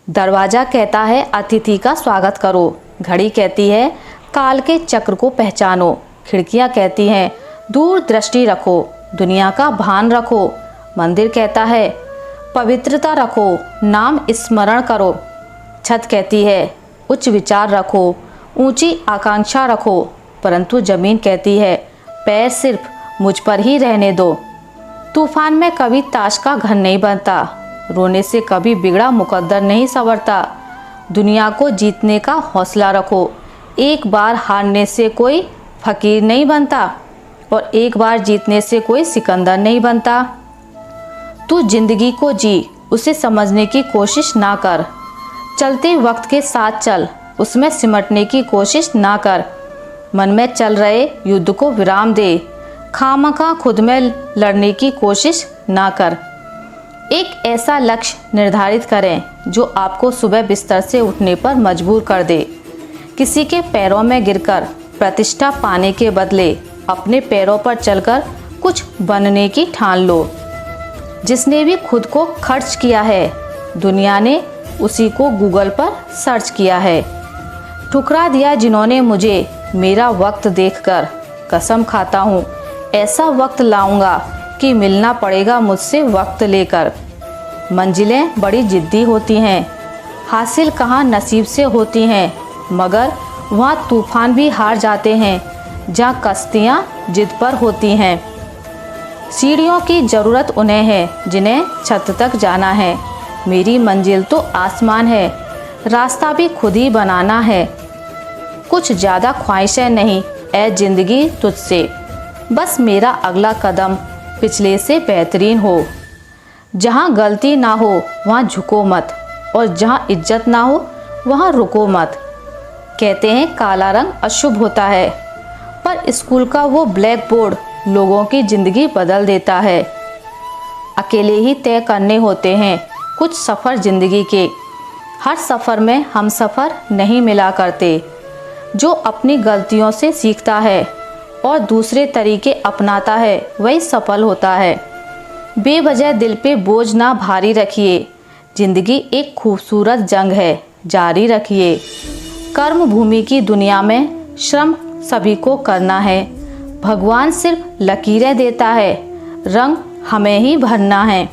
दरवाजा कहता है अतिथि का स्वागत करो, घड़ी कहती है काल के चक्र को पहचानो, खिड़कियां कहती हैं दूर दृष्टि रखो, दुनिया का भान रखो, मंदिर कहता है पवित्रता रखो, नाम स्मरण करो, छत कहती है उच्च विचार रखो, ऊंची आकांक्षा रखो, परंतु जमीन कहती है पैर सिर्फ मुझ पर ही रहने दो। तूफान में कभी ताश का घर नहीं बनता, रोने से कभी बिगड़ा मुकद्दर नहीं संवरता। दुनिया को जीतने का हौसला रखो, एक बार हारने से कोई फकीर नहीं बनता और एक बार जीतने से कोई सिकंदर नहीं बनता। तू जिंदगी को जी, उसे समझने की कोशिश ना कर, चलते वक्त के साथ चल, उसमें सिमटने की कोशिश ना कर। मन में चल रहे युद्ध को विराम दे, खामखा खुद में लड़ने की कोशिश ना कर। एक ऐसा लक्ष्य निर्धारित करें जो आपको सुबह बिस्तर से उठने पर मजबूर कर दे। किसी के पैरों में गिरकर प्रतिष्ठा पाने के बदले अपने पैरों पर चलकर कुछ बनने की ठान लो। जिसने भी खुद को खर्च किया है, दुनिया ने उसी को गूगल पर सर्च किया है। ठुकरा दिया जिन्होंने मुझे मेरा वक्त देखकर, कसम खाता हूँ ऐसा वक्त लाऊंगा कि मिलना पड़ेगा मुझसे वक्त लेकर। मंजिलें बड़ी जिद्दी होती हैं, हासिल कहाँ नसीब से होती हैं, मगर वहाँ तूफान भी हार जाते हैं जहाँ कश्तियाँ जिद पर होती हैं। सीढ़ियों की ज़रूरत उन्हें है जिन्हें छत तक जाना है, मेरी मंजिल तो आसमान है, रास्ता भी खुद ही बनाना है। कुछ ज़्यादा ख्वाहिशें नहीं ऐ ज़िंदगी तुझसे, बस मेरा अगला कदम पिछले से बेहतरीन हो। जहाँ गलती ना हो वहाँ झुको मत, और जहाँ इज्जत ना हो वहाँ रुको मत। कहते हैं काला रंग अशुभ होता है, पर स्कूल का वो ब्लैक बोर्ड लोगों की ज़िंदगी बदल देता है। अकेले ही तय करने होते हैं कुछ सफ़र ज़िंदगी के, हर सफ़र में हम सफ़र नहीं मिला करते। जो अपनी गलतियों से सीखता है और दूसरे तरीके अपनाता है वही सफल होता है। बेवजह दिल पे बोझ ना भारी रखिए, ज़िंदगी एक खूबसूरत जंग है, जारी रखिए। कर्म भूमि की दुनिया में श्रम सभी को करना है, भगवान सिर्फ लकीरें देता है, रंग हमें ही भरना है।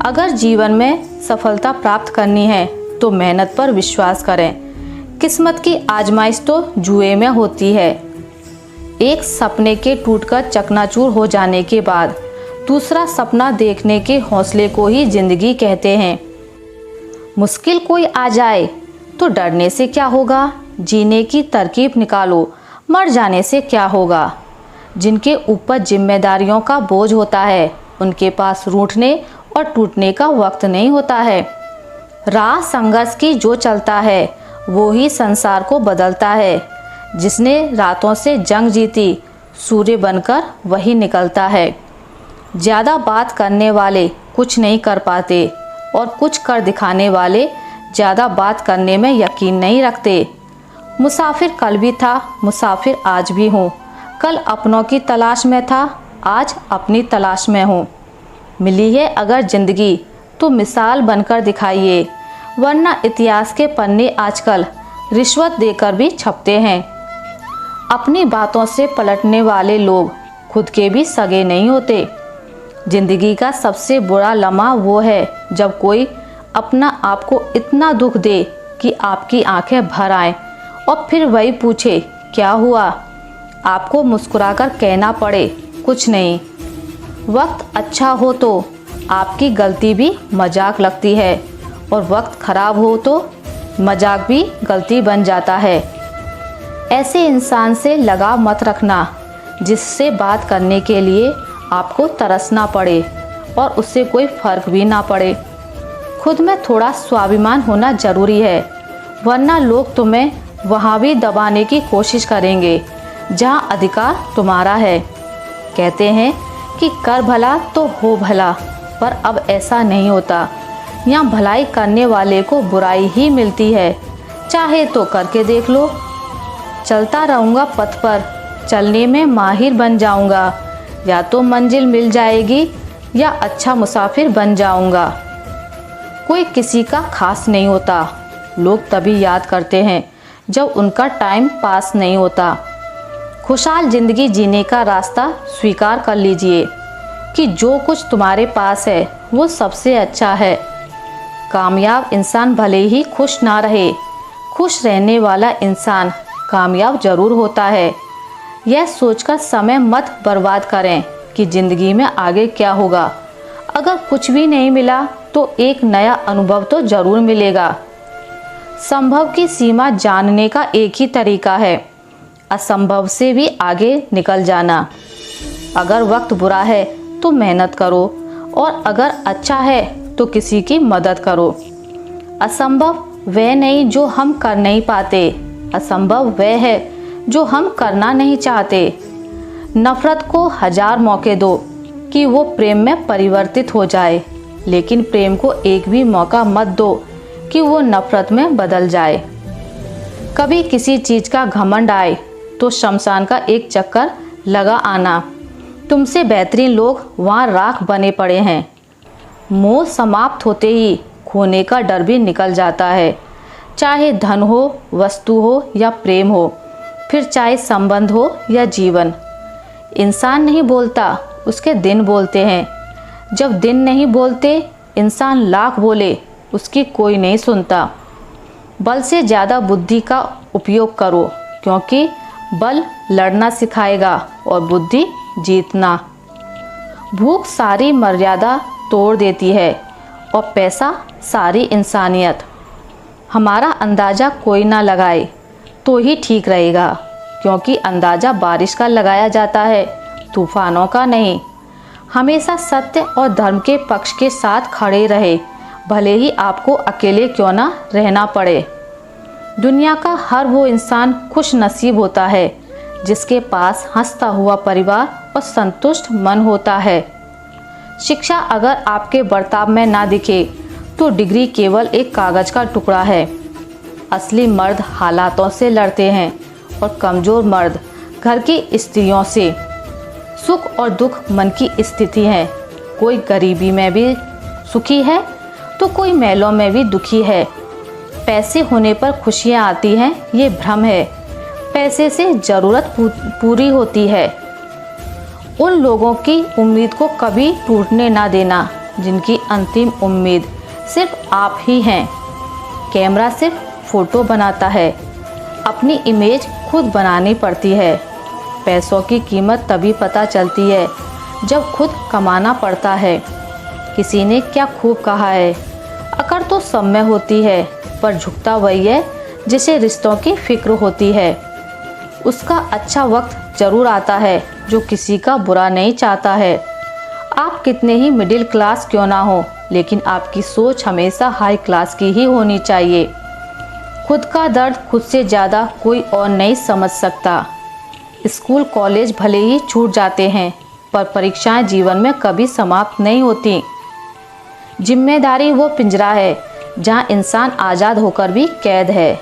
अगर जीवन में सफलता प्राप्त करनी है तो मेहनत पर विश्वास करें, किस्मत की आजमाइश तो जुए में होती है। एक सपने के टूटकर चकनाचूर हो जाने के बाद दूसरा सपना देखने के हौसले को ही जिंदगी कहते हैं। मुश्किल कोई आ जाए तो डरने से क्या होगा, जीने की तरकीब निकालो, मर जाने से क्या होगा। जिनके ऊपर जिम्मेदारियों का बोझ होता है उनके पास रूठने और टूटने का वक्त नहीं होता है। राह संघर्ष की जो चलता है वो ही संसार को बदलता है। जिसने रातों से जंग जीती सूर्य बनकर वही निकलता है। ज़्यादा बात करने वाले कुछ नहीं कर पाते और कुछ कर दिखाने वाले ज़्यादा बात करने में यकीन नहीं रखते। मुसाफिर कल भी था, मुसाफिर आज भी हूँ, कल अपनों की तलाश में था, आज अपनी तलाश में हूँ। मिली है अगर ज़िंदगी तो मिसाल बनकर दिखाइए, वरना इतिहास के पन्ने आजकल रिश्वत देकर भी छपते हैं। अपनी बातों से पलटने वाले लोग खुद के भी सगे नहीं होते। जिंदगी का सबसे बुरा लम्हा वो है जब कोई अपना आपको इतना दुख दे कि आपकी आंखें भर आएं और फिर वही पूछे क्या हुआ, आपको मुस्कुराकर कहना पड़े कुछ नहीं। वक्त अच्छा हो तो आपकी गलती भी मजाक लगती है और वक्त खराब हो तो मजाक भी गलती बन जाता है। ऐसे इंसान से लगाव मत रखना जिससे बात करने के लिए आपको तरसना पड़े और उससे कोई फर्क भी ना पड़े। खुद में थोड़ा स्वाभिमान होना जरूरी है, वरना लोग तुम्हें वहाँ भी दबाने की कोशिश करेंगे जहाँ अधिकार तुम्हारा है। कहते हैं कि कर भला तो हो भला, पर अब ऐसा नहीं होता। यहाँ भलाई करने वाले को बुराई ही मिलती है, चाहे तो करके देख लो। चलता रहूँगा पथ पर, चलने में माहिर बन जाऊँगा, या तो मंजिल मिल जाएगी या अच्छा मुसाफिर बन जाऊँगा। कोई किसी का खास नहीं होता। लोग तभी याद करते हैं जब उनका टाइम पास नहीं होता। खुशहाल जिंदगी जीने का रास्ता स्वीकार कर लीजिए कि जो कुछ तुम्हारे पास है वो सबसे अच्छा है। कामयाब इंसान भले ही खुश ना रहे, खुश रहने वाला इंसान कामयाब जरूर होता है। यह सोचकर समय मत बर्बाद करें कि ज़िंदगी में आगे क्या होगा। अगर कुछ भी नहीं मिला तो एक नया अनुभव तो ज़रूर मिलेगा। संभव की सीमा जानने का एक ही तरीका है, असंभव से भी आगे निकल जाना। अगर वक्त बुरा है तो मेहनत करो और अगर अच्छा है तो किसी की मदद करो। असंभव वह नहीं जो हम कर नहीं पाते, असंभव वह है जो हम करना नहीं चाहते। नफरत को 1000 मौके दो कि वो प्रेम में परिवर्तित हो जाए, लेकिन प्रेम को एक भी मौका मत दो कि वो नफरत में बदल जाए। कभी किसी चीज़ का घमंड आए तो शमशान का एक चक्कर लगा आना। तुमसे बेहतरीन लोग वहाँ राख बने पड़े हैं। मोह समाप्त होते ही खोने का डर भी निकल जाता है, चाहे धन हो, वस्तु हो या प्रेम हो, फिर चाहे संबंध हो या जीवन। इंसान नहीं बोलता, उसके दिन बोलते हैं। जब दिन नहीं बोलते, इंसान लाख बोले, उसकी कोई नहीं सुनता। बल से ज़्यादा बुद्धि का उपयोग करो, क्योंकि बल लड़ना सिखाएगा और बुद्धि जीतना। भूख सारी मर्यादा तोड़ देती है और पैसा सारी इंसानियत। हमारा अंदाज़ा कोई ना लगाए तो ही ठीक रहेगा, क्योंकि अंदाज़ा बारिश का लगाया जाता है, तूफानों का नहीं। हमेशा सत्य और धर्म के पक्ष के साथ खड़े रहे, भले ही आपको अकेले क्यों ना रहना पड़े। दुनिया का हर वो इंसान खुश नसीब होता है जिसके पास हंसता हुआ परिवार और संतुष्ट मन होता है। शिक्षा अगर आपके बर्ताव में ना दिखे तो डिग्री केवल एक कागज का टुकड़ा है। असली मर्द हालातों से लड़ते हैं और कमज़ोर मर्द घर की स्त्रियों से। सुख और दुख मन की स्थिति है। कोई गरीबी में भी सुखी है तो कोई मेलों में भी दुखी है। पैसे होने पर खुशियाँ आती हैं, ये भ्रम है। पैसे से ज़रूरत पूरी होती है। उन लोगों की उम्मीद को कभी टूटने ना देना जिनकी अंतिम उम्मीद सिर्फ आप ही हैं। कैमरा सिर्फ फ़ोटो बनाता है, अपनी इमेज खुद बनानी पड़ती है। पैसों की कीमत तभी पता चलती है जब खुद कमाना पड़ता है। किसी ने क्या खूब कहा है, अकड़ तो सब में होती है, पर झुकता वही है जिसे रिश्तों की फिक्र होती है। उसका अच्छा वक्त ज़रूर आता है जो किसी का बुरा नहीं चाहता है। आप कितने ही मिडिल क्लास क्यों ना हो, लेकिन आपकी सोच हमेशा हाई क्लास की ही होनी चाहिए। खुद का दर्द खुद से ज़्यादा कोई और नहीं समझ सकता। स्कूल कॉलेज भले ही छूट जाते हैं, पर परीक्षाएं जीवन में कभी समाप्त नहीं होती। जिम्मेदारी वो पिंजरा है जहां इंसान आज़ाद होकर भी कैद है।